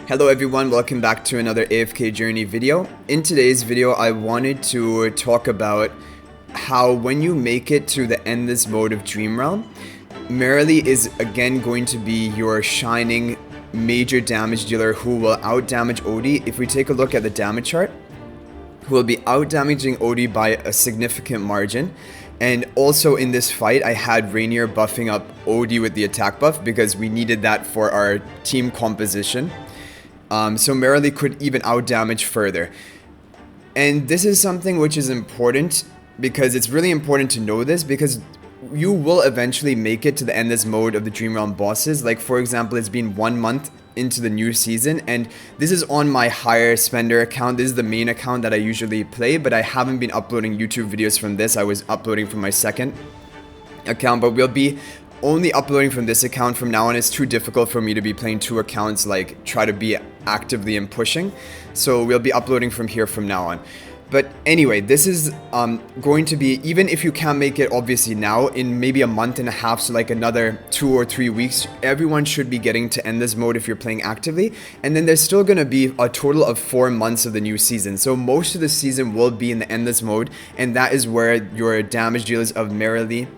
Hello everyone, welcome back to another AFK journey video. In today's video, I wanted to talk about how when you make it to the endless mode of Dream Realm, Marilee is again going to be your shining major damage dealer who will out damage Odie. If we take a look at the damage chart, who will be out damaging Odie by a significant margin. And also in this fight, I had Rainier buffing up Odie with the attack buff because we needed that for our team composition. So Marilee could even out damage further. And this is something which is important because it's really important to know this, because you will eventually make it to the endless mode of the Dream Realm bosses. Like for example, it's been 1 month into the new season and this is on my higher spender account. This is the main account that I usually play, but I haven't been uploading YouTube videos from this. I was uploading from my second account, but we'll be only uploading from this account from now on. It's too difficult for me to be playing 2 accounts, like try to be actively and pushing, so we'll be uploading from here from now on. But anyway, this is going to be, even if you can't make it obviously now, in maybe a month and a half, so like another 2 or 3 weeks, everyone should be getting to endless mode if you're playing actively. And then there's still going to be a total of 4 months of the new season, so most of the season will be in the endless mode, and that is where your damage dealers of Marilee,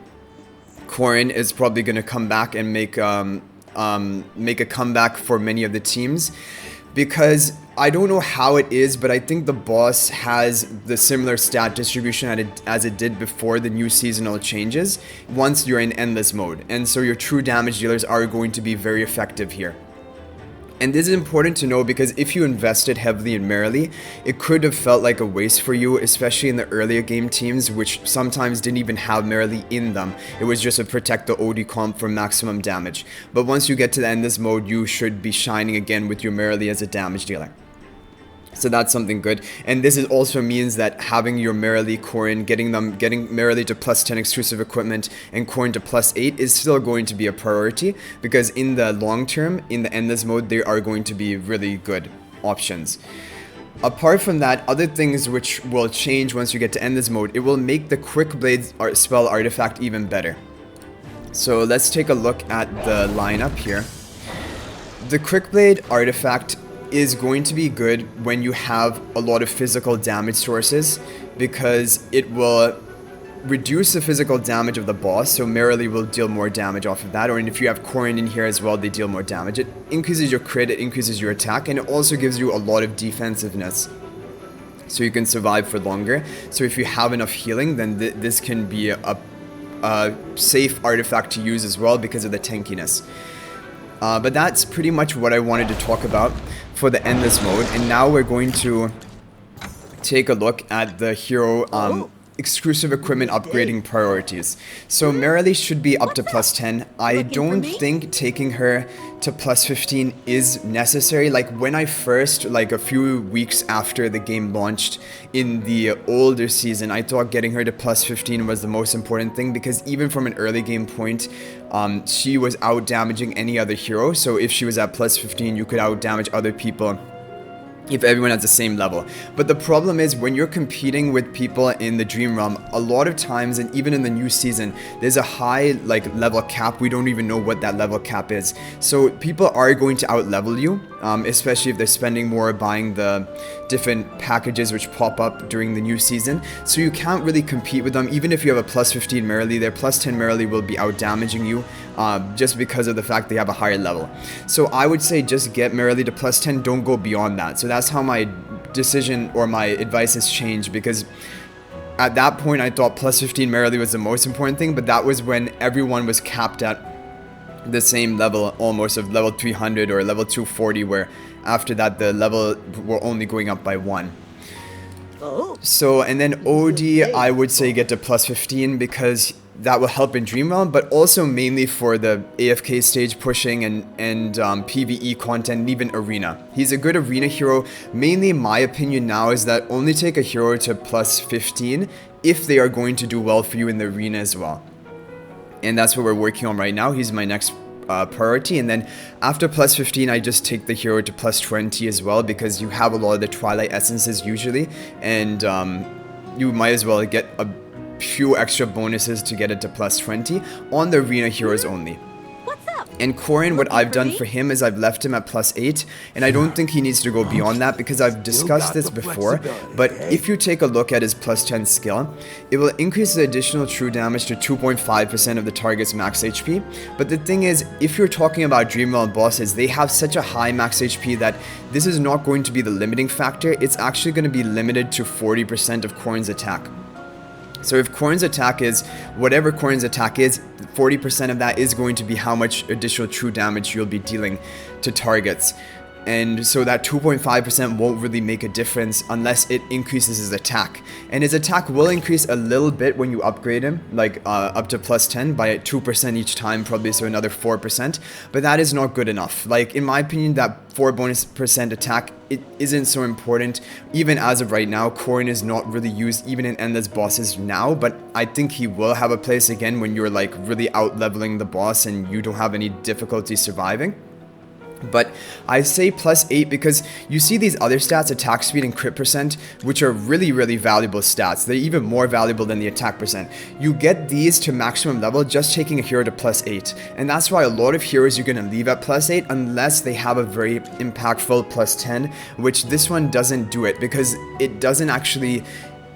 Corin is probably going to come back and make a comeback for many of the teams. Because I don't know how it is, but I think the boss has the similar stat distribution as it did before the new seasonal changes once you're in endless mode. And so your true damage dealers are going to be very effective here. And this is important to know because if you invested heavily in Marilee, it could have felt like a waste for you, especially in the earlier game teams, which sometimes didn't even have Marilee in them. It was just to protect the Odie comp for maximum damage. But once you get to the endless mode, you should be shining again with your Marilee as a damage dealer. So that's something good. And this is also means that having your Marilee, Corin, getting Marilee to +10 exclusive equipment and Corin to +8 is still going to be a priority, because in the long term, in the endless mode, they are going to be really good options. Apart from that, other things which will change once you get to endless mode, it will make the Quick Blade spell artifact even better. So let's take a look at the lineup here. The Quick Blade artifact is going to be good when you have a lot of physical damage sources, because it will reduce the physical damage of the boss, so Marilee will deal more damage off of that. Or if you have Corin in here as well, they deal more damage. It increases your crit, it increases your attack, and it also gives you a lot of defensiveness, so you can survive for longer. So if you have enough healing, then this can be a safe artifact to use as well because of the tankiness. But that's pretty much what I wanted to talk about for the endless mode. And now we're going to take a look at the hero exclusive equipment upgrading priorities. So Marilee should be up to +10. I don't think taking her to +15 is necessary. Like when I first, like a few weeks after the game launched in the older season, I thought getting her to +15 was the most important thing, because even from an early game point, she was out damaging any other hero. So if she was at +15, you could out damage other people if everyone has the same level. But the problem is when you're competing with people in the Dream Realm, a lot of times, and even in the new season, there's a high level cap. We don't even know what that level cap is. So people are going to out level you, especially if they're spending more buying the different packages which pop up during the new season. So you can't really compete with them. Even if you have a +15 Marilee, their +10 Marilee will be out damaging you just because of the fact they have a higher level. So I would say just get Marilee to +10, don't go beyond that. So that's how my decision or my advice has changed, because at that point I thought +15 Marilee was the most important thing, but that was when everyone was capped at the same level almost of level 300 or level 240, where after that the level were only going up by 1. So, and then Odie, I would say get to +15 because that will help in Dream Realm, but also mainly for the AFK stage pushing and PvE content, and even Arena. He's a good Arena hero. Mainly my opinion now is that only take a hero to +15 if they are going to do well for you in the Arena as well. And that's what we're working on right now. He's my next priority. And then after +15, I just take the hero to +20 as well, because you have a lot of the Twilight Essences usually, and you might as well get a few extra bonuses to get it to +20 on the Arena heroes only. What's up? And Corin, what I've done for him is I've left him at +8, and I don't think he needs to go beyond that because I've discussed this before, but if you take a look at his +10 skill, it will increase the additional true damage to 2.5% of the target's max HP, but the thing is, if you're talking about Dream Realm bosses, they have such a high max HP that this is not going to be the limiting factor, it's actually going to be limited to 40% of Corin's attack. So if Corin's attack is, whatever Corin's attack is, 40% of that is going to be how much additional true damage you'll be dealing to targets. And so that 2.5% won't really make a difference unless it increases his attack. And his attack will increase a little bit when you upgrade him, like up to +10 by 2% each time, probably, so another 4%. But that is not good enough. Like, in my opinion, that 4% attack, it isn't so important. Even as of right now, Corin is not really used even in endless bosses now, but I think he will have a place again when you're like really out-leveling the boss and you don't have any difficulty surviving. But I say +8 because you see these other stats, attack speed and crit percent, which are really valuable stats. They're even more valuable than the attack percent. You get these to maximum level just taking a hero to +8, and that's why a lot of heroes you're going to leave at +8 unless they have a very impactful +10, which this one doesn't do it because it doesn't actually...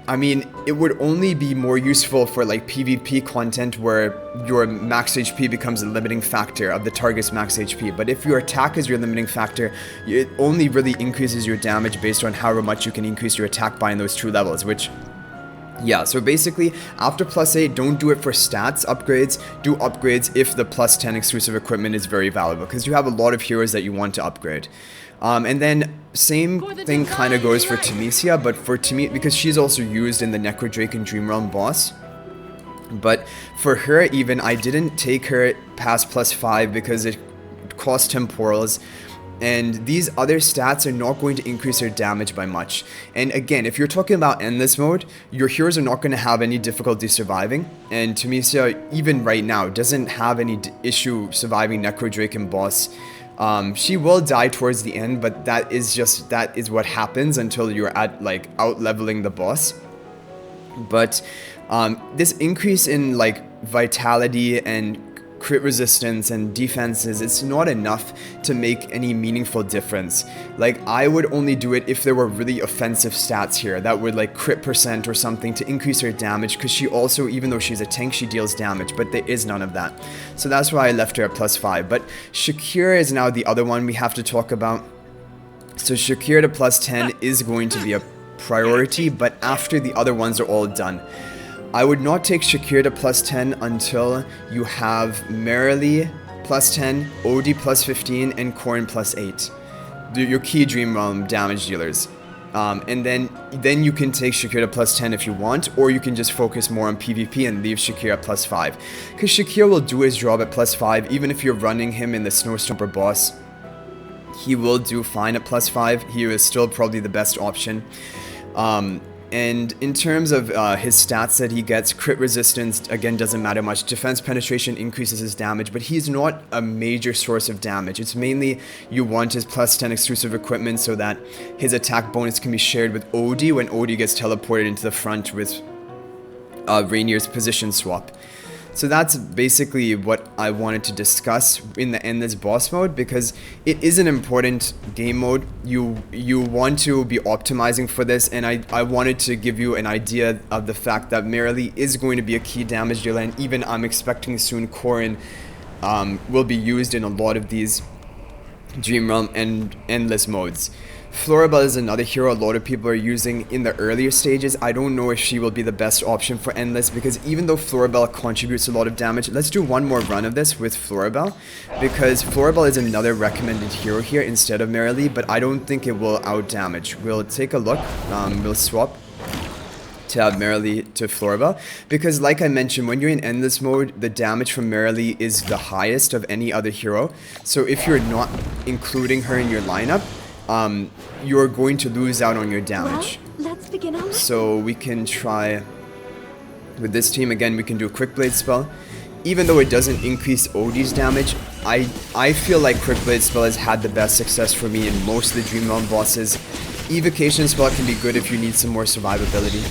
I mean, it would only be more useful for like PvP content where your max HP becomes a limiting factor of the target's max HP. But if your attack is your limiting factor, it only really increases your damage based on however much you can increase your attack by in those 2 levels, which... yeah, so basically, after +8, don't do it for stats upgrades, do upgrades if the +10 exclusive equipment is very valuable, because you have a lot of heroes that you want to upgrade. And then, same thing kind of goes for Tsia, but for Tsia, because she's also used in the Necro Drake and Dream Realm boss. But for her even, I didn't take her past +5 because it cost temporals. And these other stats are not going to increase their damage by much. And again, if you're talking about endless mode, your heroes are not going to have any difficulty surviving. And Tsia, even right now, doesn't have any issue surviving Necro Drake and boss. She will die towards the end, but that is what happens until you're at like out leveling the boss. But this increase in like vitality and crit resistance and defenses, it's not enough to make any meaningful difference. Like, I would only do it if there were really offensive stats here that would like crit percent or something to increase her damage, because she also, even though she's a tank, she deals damage, but there is none of that. So that's why I left her at +5. But Shakira is now the other one we have to talk about. So Shakira to +10 is going to be a priority, but after the other ones are all done. I would not take Shakira to +10 until you have Marilee +10, OD +15, and Corin +8. Your key Dream Realm damage dealers. And then you can take Shakira to +10 if you want, or you can just focus more on PvP and leave Shakira at +5. Because Shakira will do his job at +5, even if you're running him in the Snowstomper boss. He will do fine at +5. He is still probably the best option. And in terms of his stats that he gets, crit resistance, again, doesn't matter much. Defense penetration increases his damage, but he's not a major source of damage. It's mainly you want his +10 exclusive equipment so that his attack bonus can be shared with OD when OD gets teleported into the front with Rainier's position swap. So that's basically what I wanted to discuss in the endless boss mode, because it is an important game mode. You want to be optimizing for this, and I wanted to give you an idea of the fact that Marilee is going to be a key damage dealer, and even I'm expecting soon Corin will be used in a lot of these Dream Realm and endless modes. Floribel is another hero a lot of people are using in the earlier stages. I don't know if she will be the best option for endless, because even though Floribel contributes a lot of damage, let's do one more run of this with Floribel, because Floribel is another recommended hero here instead of Marilee, but I don't think it will out damage. We'll take a look. We'll swap to have Marilee to Floribel, because like I mentioned, when you're in endless mode, the damage from Marilee is the highest of any other hero. So if you're not including her in your lineup, you're going to lose out on your damage. Well, let's begin on. So we can try with this team again. We can do a quick blade spell. Even though it doesn't increase OD's damage, I feel like quick blade spell has had the best success for me in most of the Dream Realm bosses. Evocation spell can be good if you need some more survivability,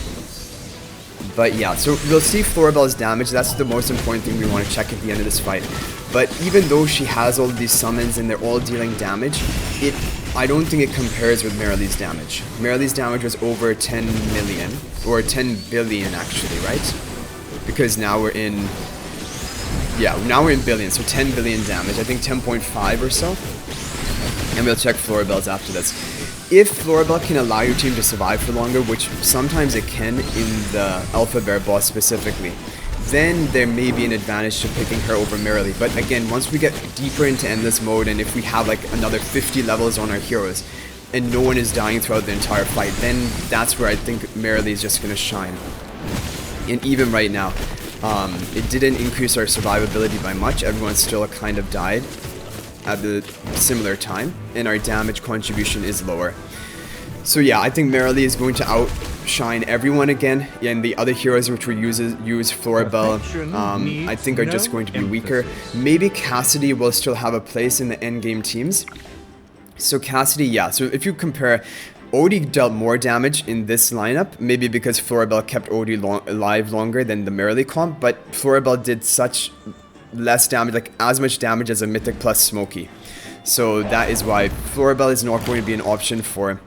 But yeah, so we'll see Floribel's damage. That's the most important thing we want to check at the end of this fight. But even though she has all of these summons and they're all dealing damage, I don't think it compares with Marilee's damage. Marilee's damage was over 10 million, or 10 billion actually, right? Because now we're in, yeah, now we're in billions, so 10 billion damage. I think 10.5 or so. And we'll check Floribel's after this. If Floribel can allow your team to survive for longer, which sometimes it can in the Alpha Bear boss specifically, then there may be an advantage to picking her over Marilee. But again, once we get deeper into Endless Mode, and if we have like another 50 levels on our heroes, and no one is dying throughout the entire fight, then that's where I think Marilee is just going to shine. And even right now, it didn't increase our survivability by much. Everyone still kind of died at the similar time, and our damage contribution is lower. So yeah, I think Marilee is going to outshine everyone again, and the other heroes which we use Floribel, I think are just going to be weaker. Maybe Cassidy will still have a place in the endgame teams. So Cassidy, yeah, so if you compare, Odie dealt more damage in this lineup, maybe because Floribel kept Odie alive longer than the Marilee comp, but Floribel did such less damage, like as much damage as a Mythic plus Smokey. So that is why Floribel is not going to be an option for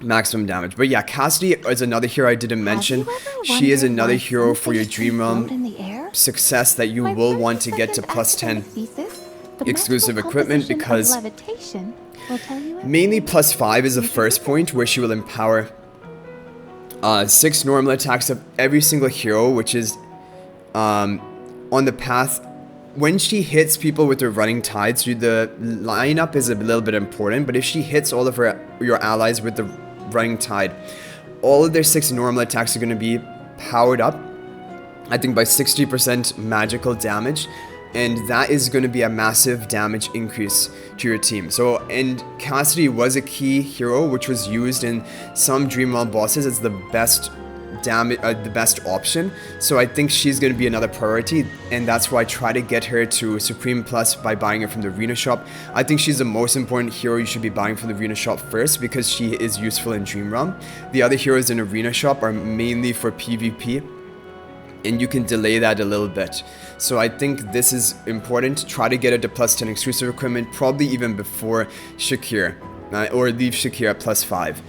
maximum damage. But yeah, Cassidy is another hero I didn't mention. She is another hero for your Dream Realm success that you will want to get to plus 10 exclusive equipment, because mainly plus 5 is the first point where she will empower 6 normal attacks of every single hero, which is on the path. When she hits people with her running tides, the lineup is a little bit important, but if she hits all of your allies with the running tide, all of their 6 normal attacks are going to be powered up, I think by 60% magical damage, and that is going to be a massive damage increase to your team. So, and Cassidy was a key hero which was used in some Dream Realm bosses as the best damage, the best option. So I think she's going to be another priority, and that's why I try to get her to Supreme Plus by buying her from the Arena Shop. I think she's the most important hero you should be buying from the Arena Shop first, because she is useful in Dream Realm. The other heroes in Arena Shop are mainly for PvP, and you can delay that a little bit. So I think this is important. Try to get her to plus 10 exclusive equipment, probably even before Shakira, or leave Shakira at plus 5.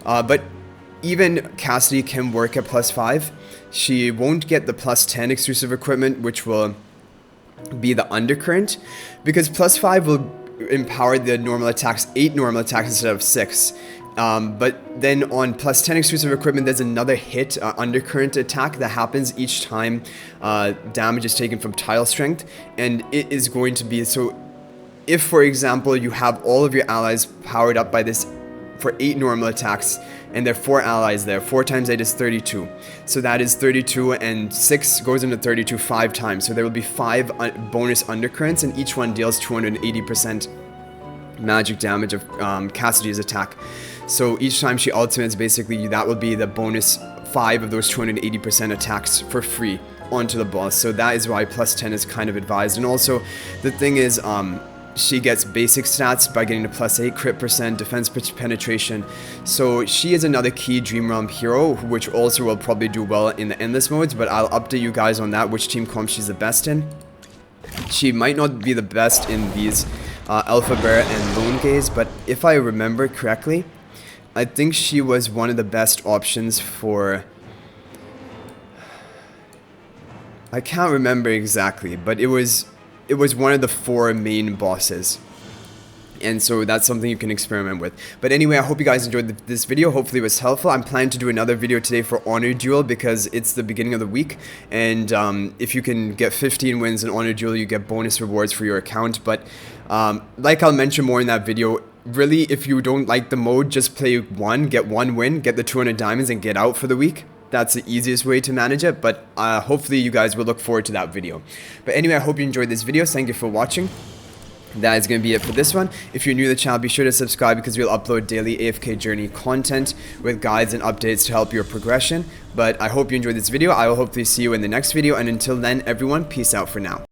But even Cassidy can work at plus 5. She won't get the plus 10 exclusive equipment, which will be the Undercurrent, because plus 5 will empower the normal attacks, 8 normal attacks instead of 6. But then on plus 10 exclusive equipment, there's another hit, Undercurrent attack that happens each time damage is taken from tile strength, and it is going to be, so if for example you have all of your allies powered up by this for 8 normal attacks, and there are 4 allies there, 4 times 8 is 32, so that is 32, and 6 goes into 32 5 times, so there will be 5 bonus undercurrents, and each one deals 280% magic damage of Cassidy's attack. So each time she ultimates, basically that will be the bonus 5 of those 280% attacks for free onto the boss. So that is why plus 10 is kind of advised. And also the thing is, she gets basic stats by getting to plus 8 crit percent, defense penetration. So she is another key Dream Realm hero, which also will probably do well in the endless modes, but I'll update you guys on that, which team comp she's the best in. She might not be the best in these Alpha Bear and Lone Gaze, but if I remember correctly, I think she was one of the best options for, I can't remember exactly, but it was one of the 4 main bosses. And so that's something you can experiment with. But anyway, I hope you guys enjoyed this video. Hopefully it was helpful. I'm planning to do another video today for Honor Duel, because it's the beginning of the week. And if you can get 15 wins in Honor Duel, you get bonus rewards for your account. But like I'll mention more in that video, really, if you don't like the mode, just play one, get 1 win, get the 200 diamonds, and get out for the week. That's the easiest way to manage it, but hopefully you guys will look forward to that video. But anyway, I hope you enjoyed this video. Thank you for watching. That is going to be it for this one. If you're new to the channel, be sure to subscribe, because we'll upload daily AFK journey content with guides and updates to help your progression. But I hope you enjoyed this video. I will hopefully see you in the next video, and until then, everyone, peace out for now.